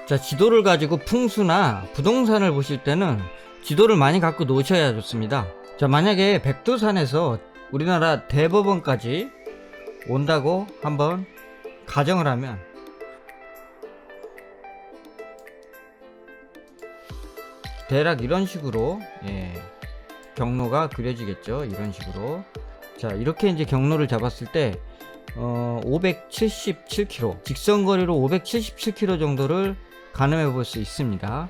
자, 지도를 가지고 풍수나 부동산을 보실 때는 지도를 많이 갖고 놓으셔야 좋습니다. 자, 만약에 백두산에서 우리나라 대법원까지 온다고 한번 가정을 하면, 대략 이런 식으로 경로가 그려지겠죠. 이런 식으로. 자, 이렇게 이제 경로를 잡았을 때 577km, 직선거리로 577km 정도를 가늠해 볼 수 있습니다.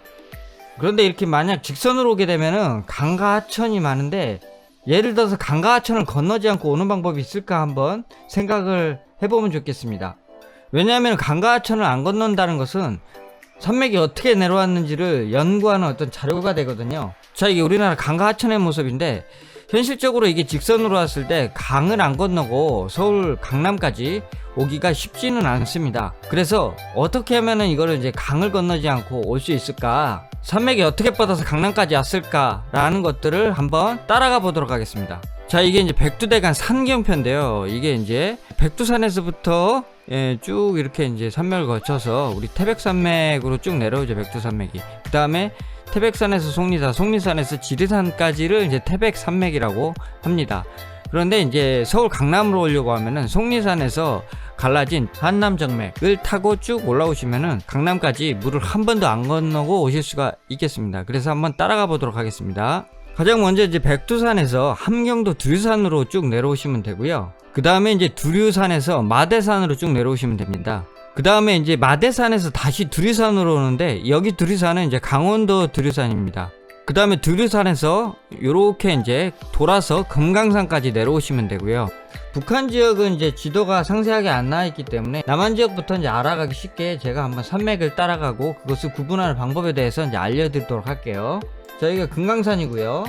그런데 이렇게 만약 직선으로 오게 되면은 강과 하천이 많은데, 예를 들어서 강과 하천을 건너지 않고 오는 방법이 있을까 한번 생각을 해보면 좋겠습니다. 왜냐하면 강과 하천을 안 건넌다는 것은 산맥이 어떻게 내려왔는지를 연구하는 어떤 자료가 되거든요. 자, 이게 우리나라 강과 하천의 모습인데, 현실적으로 이게 직선으로 왔을 때 강을 안 건너고 서울 강남까지 오기가 쉽지는 않습니다. 그래서 어떻게 하면은 이거를 이제 강을 건너지 않고 올 수 있을까, 산맥이 어떻게 뻗어서 강남까지 왔을까 라는 것들을 한번 따라가 보도록 하겠습니다. 자, 이게 이제 백두대간 산경표인데요. 이게 이제 백두산에서부터 쭉 이렇게 이제 산맥을 거쳐서 우리 태백산맥으로 쭉 내려오죠. 백두산맥이. 그 다음에 태백산에서 속리산, 속리산에서 지리산까지를 이제 태백산맥이라고 합니다. 그런데 이제 서울 강남으로 오려고 하면은 속리산에서 갈라진 한남정맥을 타고 쭉 올라오시면은 강남까지 물을 한 번도 안 건너고 오실 수가 있겠습니다. 그래서 한번 따라가 보도록 하겠습니다. 가장 먼저 이제 백두산에서 함경도 두류산으로 쭉 내려오시면 되고요. 그 다음에 이제 두류산에서 마대산으로 쭉 내려오시면 됩니다. 그 다음에 이제 마대산에서 다시 두류산으로 오는데, 여기 두류산은 이제 강원도 두류산입니다. 그 다음에 두류산에서 요렇게 이제 돌아서 금강산까지 내려오시면 되고요. 북한 지역은 이제 지도가 상세하게 안 나와 있기 때문에 남한 지역부터 이제 알아가기 쉽게 제가 한번 산맥을 따라가고 그것을 구분하는 방법에 대해서 이제 알려드리도록 할게요. 자, 여기가 금강산이고요.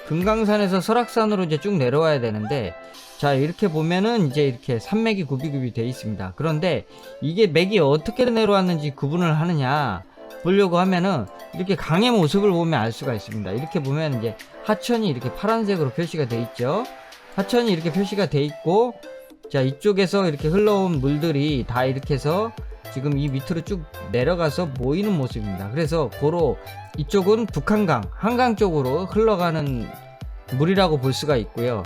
금강산에서 설악산으로 이제 쭉 내려와야 되는데, 자, 이렇게 보면은 이제 이렇게 산맥이 굽이굽이 되어 있습니다. 그런데 이게 맥이 어떻게 내려왔는지 구분을 하느냐 보려고 하면은 이렇게 강의 모습을 보면 알 수가 있습니다. 이렇게 보면 이제 하천이 이렇게 파란색으로 표시가 되어 있죠. 하천이 이렇게 표시가 되어 있고, 자, 이쪽에서 이렇게 흘러온 물들이 다 이렇게 해서 지금 이 밑으로 쭉 내려가서 모이는 모습입니다. 그래서 고로 이쪽은 북한강, 한강 쪽으로 흘러가는 물이라고 볼 수가 있고요.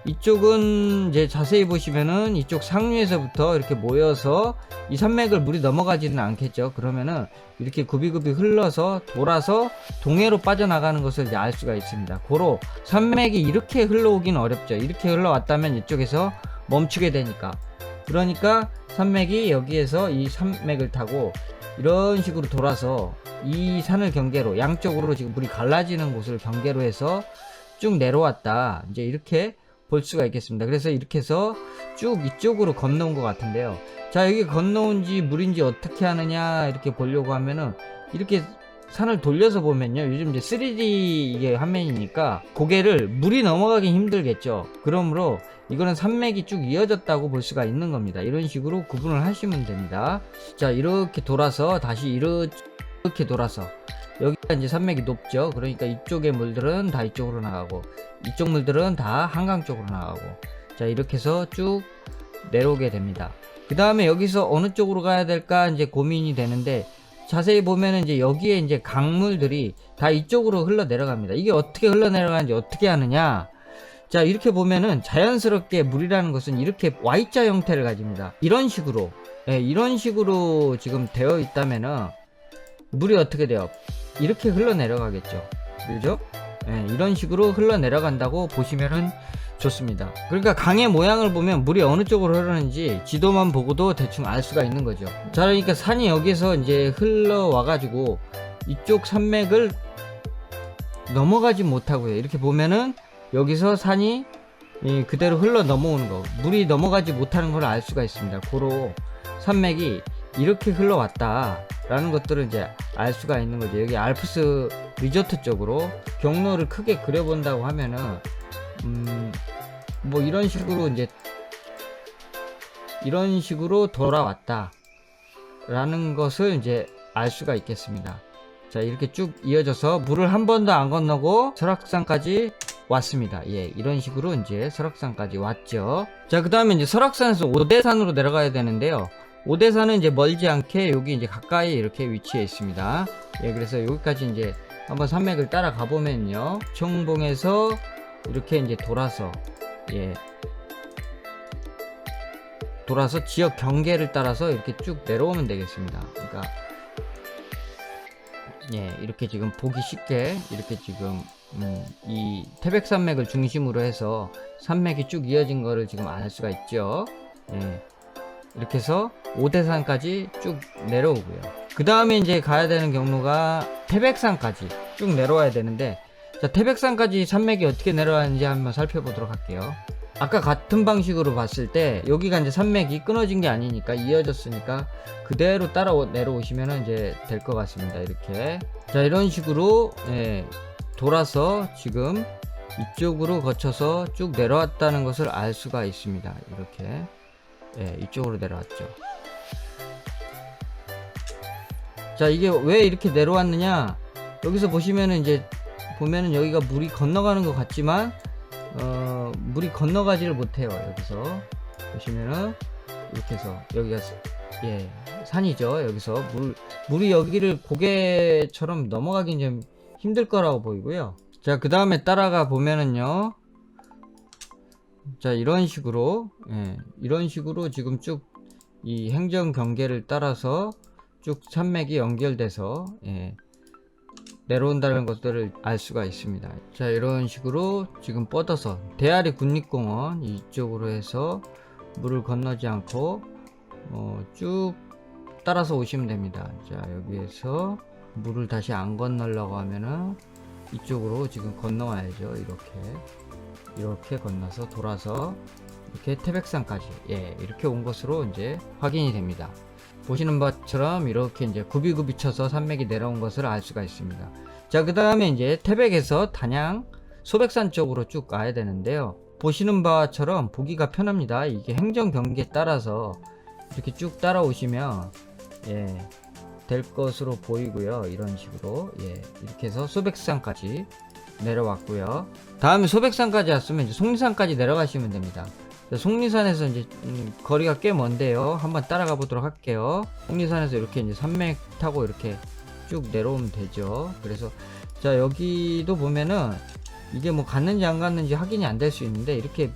이쪽은 이제 자세히 보시면은 이쪽 상류에서부터 이렇게 모여서 이 산맥을 물이 넘어가지는 않겠죠. 그러면은 이렇게 굽이굽이 흘러서 돌아서 동해로 빠져나가는 것을 이제 알 수가 있습니다. 고로 산맥이 이렇게 흘러오기는 어렵죠. 이렇게 흘러왔다면 이쪽에서 멈추게 되니까. 그러니까 산맥이 여기에서 이 산맥을 타고 이런 식으로 돌아서 이 산을 경계로 양쪽으로 지금 물이 갈라지는 곳을 경계로 해서 쭉 내려왔다, 이제 이렇게 볼 수가 있겠습니다. 그래서 이렇게 해서 쭉 이쪽으로 건너온 것 같은데요. 자, 여기 건너온지 물인지 어떻게 하느냐 이렇게 보려고 하면은 이렇게 산을 돌려서 보면요, 요즘 이제 3D 이게 화면이니까 고개를 물이 넘어가기 힘들겠죠. 그러므로 이거는 산맥이 쭉 이어졌다고 볼 수가 있는 겁니다. 이런 식으로 구분을 하시면 됩니다. 자, 이렇게 돌아서 다시 이렇게 돌아서 여기가 이제 산맥이 높죠. 그러니까 이쪽의 물들은 다 이쪽으로 나가고 이쪽 물들은 다 한강 쪽으로 나가고, 자, 이렇게 해서 쭉 내려오게 됩니다. 그 다음에 여기서 어느 쪽으로 가야 될까 이제 고민이 되는데, 자세히 보면은 이제 여기에 이제 강물들이 다 이쪽으로 흘러 내려갑니다. 이게 어떻게 흘러 내려가는지 어떻게 하느냐. 자, 이렇게 보면은 자연스럽게 물이라는 것은 이렇게 Y자 형태를 가집니다. 이런 식으로, 이런 식으로 지금 되어 있다면은 물이 어떻게 돼요? 이렇게 흘러 내려가겠죠. 그죠? 이런 식으로 흘러 내려간다고 보시면은 좋습니다. 그러니까 강의 모양을 보면 물이 어느 쪽으로 흐르는지 지도만 보고도 대충 알 수가 있는 거죠. 자, 그러니까 산이 여기서 이제 흘러와 가지고 이쪽 산맥을 넘어가지 못하고요. 이렇게 보면은 여기서 산이 그대로 흘러 넘어오는 거, 물이 넘어가지 못하는 걸 알 수가 있습니다. 고로 산맥이 이렇게 흘러왔다 라는 것들을 이제 알 수가 있는 거죠. 여기 알프스 리조트 쪽으로 경로를 크게 그려본다고 하면은 뭐 이런 식으로 이제 이런 식으로 돌아왔다 라는 것을 이제 알 수가 있겠습니다. 자, 이렇게 쭉 이어져서 물을 한 번도 안 건너고 설악산까지 왔습니다. 예, 이런 식으로 이제 설악산까지 왔죠. 자, 그 다음에 이제 설악산에서 오대산으로 내려가야 되는데요. 오대산은 이제 멀지 않게 여기 이제 가까이 이렇게 위치해 있습니다. 예, 그래서 여기까지 이제 한번 산맥을 따라가 보면요, 청봉에서 이렇게 이제 돌아서, 예, 돌아서 지역 경계를 따라서 이렇게 쭉 내려오면 되겠습니다. 그러니까 예, 이렇게 지금 보기 쉽게 이렇게 지금 이 태백산맥을 중심으로 해서 산맥이 쭉 이어진 거를 지금 알 수가 있죠. 예, 이렇게 해서 오대산까지 쭉 내려오고요. 그 다음에 이제 가야 되는 경로가 태백산까지 쭉 내려와야 되는데, 자, 태백산까지 산맥이 어떻게 내려가는지 한번 살펴보도록 할게요. 아까 같은 방식으로 봤을 때 여기가 이제 산맥이 끊어진 게 아니니까 이어졌으니까 그대로 따라 내려오시면 이제 될 것 같습니다. 이렇게, 자, 이런 식으로, 예, 돌아서 지금 이쪽으로 거쳐서 쭉 내려왔다는 것을 알 수가 있습니다. 이렇게, 예, 이쪽으로 내려왔죠. 자, 이게 왜 이렇게 내려왔느냐, 여기서 보시면은 이제 보면은 여기가 물이 건너가는 것 같지만 물이 건너가지를 못해요. 여기서 보시면은 이렇게 해서 여기가, 예, 산이죠. 여기서 물이 여기를 고개처럼 넘어가긴 좀 힘들 거라고 보이고요. 자, 그 다음에 따라가 보면은요, 자, 이런 식으로, 예, 이런 식으로 지금 쭉 이 행정 경계를 따라서 쭉 산맥이 연결돼서, 예, 내려온다는 것들을 알 수가 있습니다. 자, 이런 식으로 지금 뻗어서 대아리 국립공원 이쪽으로 해서 물을 건너지 않고 쭉 따라서 오시면 됩니다. 자, 여기에서 물을 다시 안 건너려고 하면은 이쪽으로 지금 건너와야죠. 이렇게 건너서 돌아서 이렇게 태백산까지, 예, 이렇게 온 것으로 이제 확인이 됩니다. 보시는 것처럼 이렇게 이제 굽이굽이 쳐서 산맥이 내려온 것을 알 수가 있습니다. 자, 그 다음에 이제 태백에서 단양 소백산 쪽으로 쭉 가야 되는데요, 보시는 바처럼 보기가 편합니다. 이게 행정 경계에 따라서 이렇게 쭉 따라오시면, 예, 될 것으로 보이고요. 이런 식으로, 예, 이렇게 해서 소백산까지 내려왔고요. 다음에 소백산까지 왔으면 이제 속리산까지 내려가시면 됩니다. 속리산에서 이제 거리가 꽤 먼데요, 한번 따라가 보도록 할게요. 속리산에서 이렇게 이제 산맥 타고 이렇게 쭉 내려오면 되죠. 그래서 자, 여기도 보면은 이게 뭐 갔는지 안 갔는지 확인이 안 될 수 있는데, 이렇게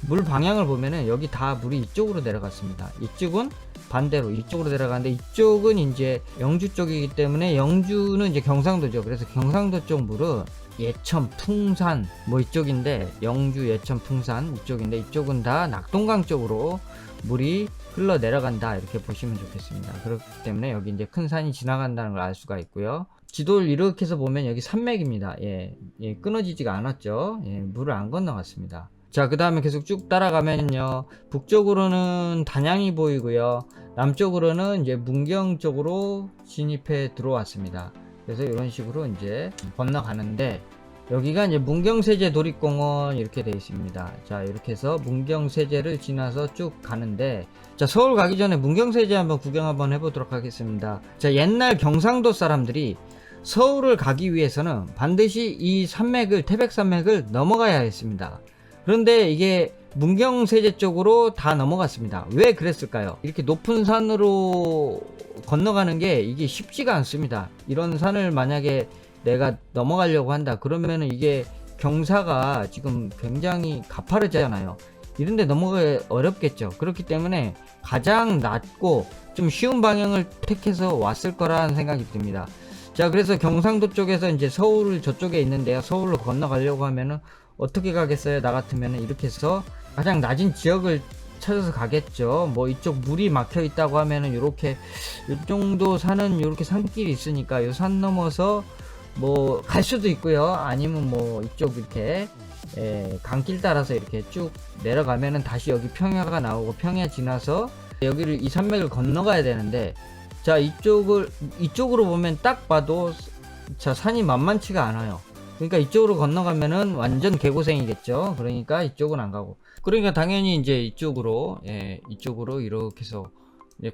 물 방향을 보면은 여기 다 물이 이쪽으로 내려갔습니다. 이쪽은 반대로 이쪽으로 내려가는데, 이쪽은 이제 영주 쪽이기 때문에, 영주는 이제 경상도죠. 그래서 경상도 쪽 물은 예천, 풍산 뭐 이쪽인데, 영주, 예천, 풍산 이쪽인데, 이쪽은 다 낙동강 쪽으로 물이 흘러 내려간다, 이렇게 보시면 좋겠습니다. 그렇기 때문에 여기 이제 큰 산이 지나간다는 걸 알 수가 있고요. 지도를 이렇게 해서 보면 여기 산맥입니다. 예, 예, 끊어지지가 않았죠. 예, 물을 안 건너갔습니다. 자, 그 다음에 계속 쭉 따라가면요, 북쪽으로는 단양이 보이고요, 남쪽으로는 이제 문경 쪽으로 진입해 들어왔습니다. 그래서 이런 식으로 이제 건너가는데, 여기가 이제 문경세제 도립공원 이렇게 되어 있습니다. 자, 이렇게 해서 문경세제를 지나서 쭉 가는데, 자, 서울 가기 전에 문경세제 한번 구경 한번 해보도록 하겠습니다. 자, 옛날 경상도 사람들이 서울을 가기 위해서는 반드시 이 산맥을, 태백산맥을 넘어가야 했습니다. 그런데 이게 문경세제 쪽으로 다 넘어갔습니다. 왜 그랬을까요? 이렇게 높은 산으로 건너가는 게 이게 쉽지가 않습니다. 이런 산을 만약에 내가 넘어가려고 한다 그러면은 이게 경사가 지금 굉장히 가파르잖아요. 이런데 넘어가기 어렵겠죠. 그렇기 때문에 가장 낮고 좀 쉬운 방향을 택해서 왔을 거라는 생각이 듭니다. 자, 그래서 경상도 쪽에서 이제 서울 저쪽에 있는데요, 서울로 건너가려고 하면은 어떻게 가겠어요? 나 같으면은 이렇게 해서 가장 낮은 지역을 찾아서 가겠죠. 뭐 이쪽 물이 막혀 있다고 하면은 요렇게 요 정도 산은 요렇게 산길이 있으니까 요 산 넘어서 뭐 갈 수도 있고요. 아니면 뭐 이쪽 이렇게, 예, 강길 따라서 이렇게 쭉 내려가면은 다시 여기 평야가 나오고, 평야 지나서 여기를, 이 산맥을 건너가야 되는데, 자, 이쪽으로 보면 딱 봐도 자, 산이 만만치가 않아요. 그러니까 이쪽으로 건너가면은 완전 개고생이겠죠. 그러니까 이쪽은 안 가고, 그러니까 당연히 이제 이쪽으로, 예, 이쪽으로 이렇게 해서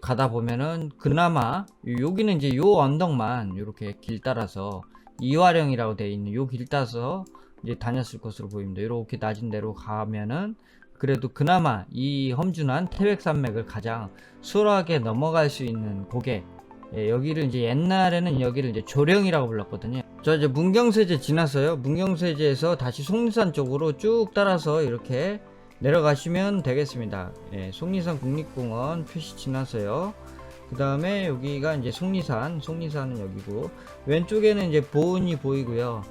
가다 보면은 그나마 여기는 이제 요 언덕만 이렇게 길 따라서, 이화령이라고 되어 있는 요 길 따라서 이제 다녔을 것으로 보입니다. 이렇게 낮은 데로 가면은 그래도 그나마 이 험준한 태백산맥을 가장 수월하게 넘어갈 수 있는 고개, 예, 여기를 이제 옛날에는 여기를 이제 조령이라고 불렀거든요. 저 이제 문경세제 지났어요. 문경세제에서 다시 속리산 쪽으로 쭉 따라서 이렇게 내려가시면 되겠습니다. 예, 속리산 국립공원 표시 지나서요. 그 다음에 여기가 이제 속리산은 여기고, 왼쪽에는 이제 보은이 보이고요.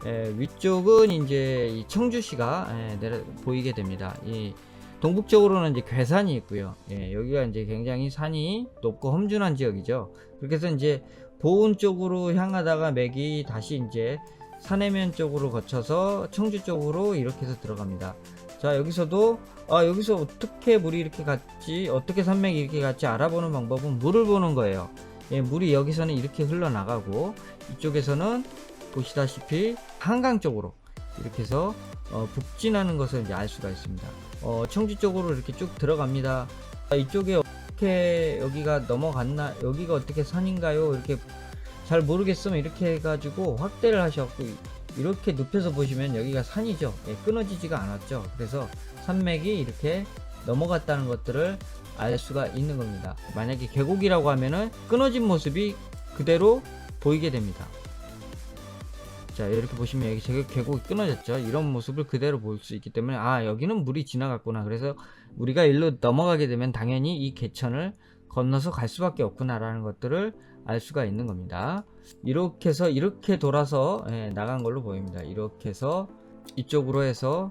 예, 위쪽은 이제 이 청주시가 보이게 됩니다. 이 동북쪽으로는 이제 괴산이 있고요. 예, 여기가 이제 굉장히 산이 높고 험준한 지역이죠. 그렇게 해서 이제 보은 쪽으로 향하다가 맥이 다시 이제 산해면 쪽으로 거쳐서 청주 쪽으로 이렇게 해서 들어갑니다. 자, 여기서도 여기서 어떻게 물이 이렇게 갔지, 어떻게 산맥이 이렇게 갔지 알아보는 방법은 물을 보는 거예요. 예, 물이 여기서는 이렇게 흘러나가고 이쪽에서는 보시다시피 한강 쪽으로 이렇게 해서 북진하는 것을 이제 알 수가 있습니다. 청주 쪽으로 이렇게 쭉 들어갑니다. 이쪽에 어떻게 여기가 넘어갔나, 여기가 어떻게 산인가요? 이렇게 잘 모르겠으면 이렇게 해가지고 확대를 하셔갖고 이렇게 눕혀서 보시면 여기가 산이죠. 예, 끊어지지가 않았죠. 그래서 산맥이 이렇게 넘어갔다는 것들을 알 수가 있는 겁니다. 만약에 계곡이라고 하면은 끊어진 모습이 그대로 보이게 됩니다. 자, 이렇게 보시면 여기 계곡이 끊어졌죠. 이런 모습을 그대로 볼 수 있기 때문에 여기는 물이 지나갔구나. 그래서 우리가 일로 넘어가게 되면 당연히 이 개천을 건너서 갈 수밖에 없구나 라는 것들을 알 수가 있는 겁니다. 이렇게 해서 이렇게 돌아서 나간 걸로 보입니다. 이렇게 해서 이쪽으로 해서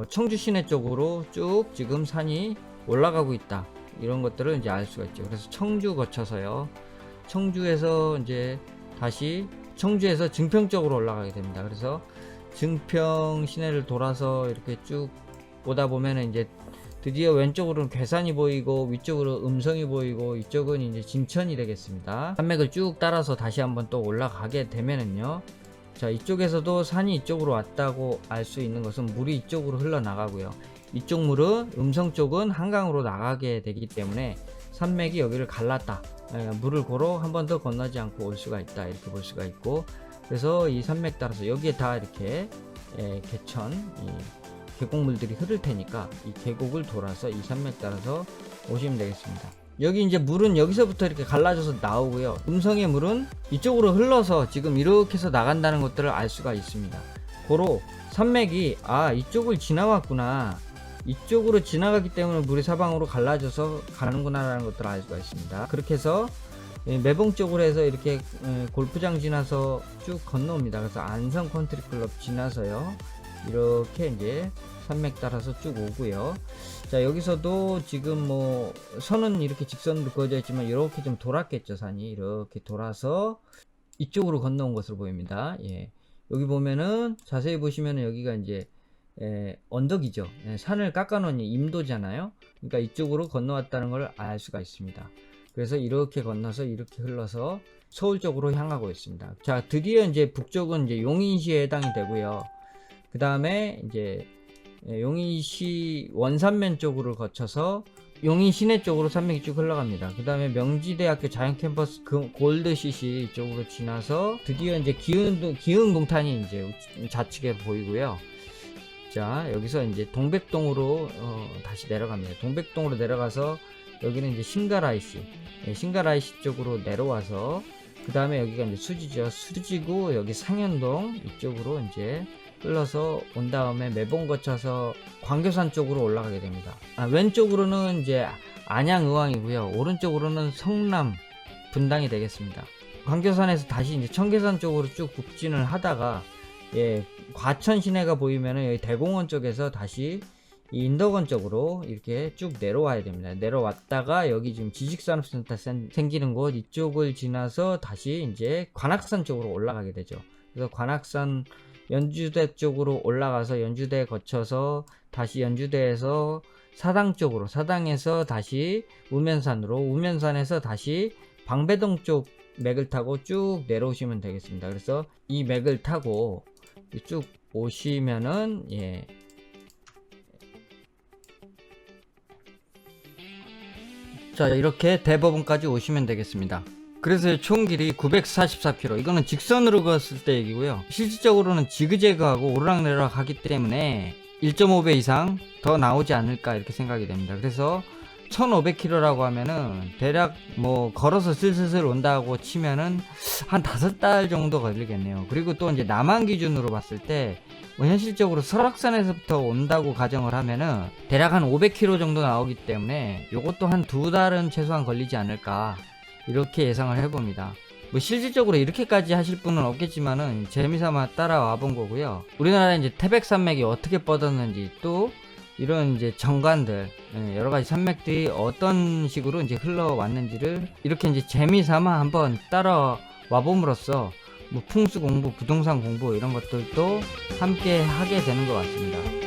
청주 시내 쪽으로 쭉 지금 산이 올라가고 있다, 이런 것들을 이제 알 수가 있죠. 그래서 청주 거쳐서요, 청주에서 이제 다시 청주에서 증평 쪽으로 올라가게 됩니다. 그래서 증평 시내를 돌아서 이렇게 쭉 오다 보면은 이제 드디어 왼쪽으로는 괴산이 보이고 위쪽으로 음성이 보이고 이쪽은 이제 진천이 되겠습니다. 산맥을 쭉 따라서 다시 한번 또 올라가게 되면은요, 자, 이쪽에서도 산이 이쪽으로 왔다고 알 수 있는 것은 물이 이쪽으로 흘러나가고요, 이쪽 물은 음성 쪽은 한강으로 나가게 되기 때문에 산맥이 여기를 갈랐다, 물을 고로 한 번 더 건너지 않고 올 수가 있다, 이렇게 볼 수가 있고, 그래서 이 산맥 따라서 여기에 다 이렇게 개천, 계곡물들이 흐를 테니까 이 계곡을 돌아서 이 산맥 따라서 오시면 되겠습니다. 여기 이제 물은 여기서부터 이렇게 갈라져서 나오고요, 음성의 물은 이쪽으로 흘러서 지금 이렇게 해서 나간다는 것들을 알 수가 있습니다. 고로 산맥이 이쪽을 지나왔구나, 이쪽으로 지나가기 때문에 물이 사방으로 갈라져서 가는구나 라는 것들을 알 수가 있습니다. 그렇게 해서 매봉 쪽으로 해서 이렇게 골프장 지나서 쭉 건너옵니다. 그래서 안성 컨트리클럽 지나서요, 이렇게 이제 산맥 따라서 쭉 오고요. 자, 여기서도 지금 뭐 선은 이렇게 직선으로 그어져 있지만 이렇게 좀 돌았겠죠. 산이 이렇게 돌아서 이쪽으로 건너온 것으로 보입니다. 예, 여기 보면은 자세히 보시면은 여기가 이제 언덕이죠. 산을 깎아놓은 임도잖아요. 그러니까 이쪽으로 건너왔다는 걸 알 수가 있습니다. 그래서 이렇게 건너서 이렇게 흘러서 서울 쪽으로 향하고 있습니다. 자, 드디어 이제 북쪽은 이제 용인시에 해당이 되고요. 그 다음에 이제 용인시 원산면 쪽으로 거쳐서 용인 시내 쪽으로 산맥이 쭉 흘러갑니다. 그 다음에 명지대학교 자연캠퍼스 골드CC 쪽으로 지나서 드디어 이제 기흥동탄이 이제 좌측에 보이고요. 자, 여기서 이제 동백동으로 다시 내려갑니다. 동백동으로 내려가서 여기는 이제 신가라이시 쪽으로 내려와서 그 다음에 여기가 이제 수지죠. 수지고 여기 상현동 이쪽으로 이제 흘러서 온 다음에 매봉 거쳐서 광교산 쪽으로 올라가게 됩니다. 왼쪽으로는 이제 안양의왕이고요, 오른쪽으로는 성남 분당이 되겠습니다. 광교산에서 다시 이제 청계산 쪽으로 쭉 북진을 하다가 과천 시내가 보이면은 여기 대공원 쪽에서 다시 이 인덕원 쪽으로 이렇게 쭉 내려와야 됩니다. 내려왔다가 여기 지금 지식산업센터 생기는 곳 이쪽을 지나서 다시 이제 관악산 쪽으로 올라가게 되죠. 그래서 관악산 연주대 쪽으로 올라가서 연주대 거쳐서 다시 연주대에서 사당 쪽으로, 사당에서 다시 우면산으로, 우면산에서 다시 방배동 쪽 맥을 타고 쭉 내려오시면 되겠습니다. 그래서 이 맥을 타고 쭉 오시면은 자, 이렇게 대법원까지 오시면 되겠습니다. 그래서 총 길이 944km, 이거는 직선으로 갔을 때 얘기고요. 실질적으로는 지그재그하고 오르락내리락 하기 때문에 1.5배 이상 더 나오지 않을까 이렇게 생각이 됩니다. 그래서 1500km라고 하면은 대략 뭐 걸어서 슬슬슬 온다고 치면은 한 5달 정도 걸리겠네요. 그리고 또 이제 남한 기준으로 봤을 때 뭐 현실적으로 설악산에서부터 온다고 가정을 하면은 대략 한 500km 정도 나오기 때문에 요것도 한 2달은 최소한 걸리지 않을까 이렇게 예상을 해봅니다. 뭐 실질적으로 이렇게까지 하실 분은 없겠지만은 재미삼아 따라와 본 거고요. 우리나라 이제 태백산맥이 어떻게 뻗었는지 또 이런 이제 정관들 여러 가지 산맥들이 어떤 식으로 이제 흘러왔는지를 이렇게 이제 재미삼아 한번 따라와 봄으로써 뭐 풍수 공부, 부동산 공부 이런 것들도 함께 하게 되는 것 같습니다.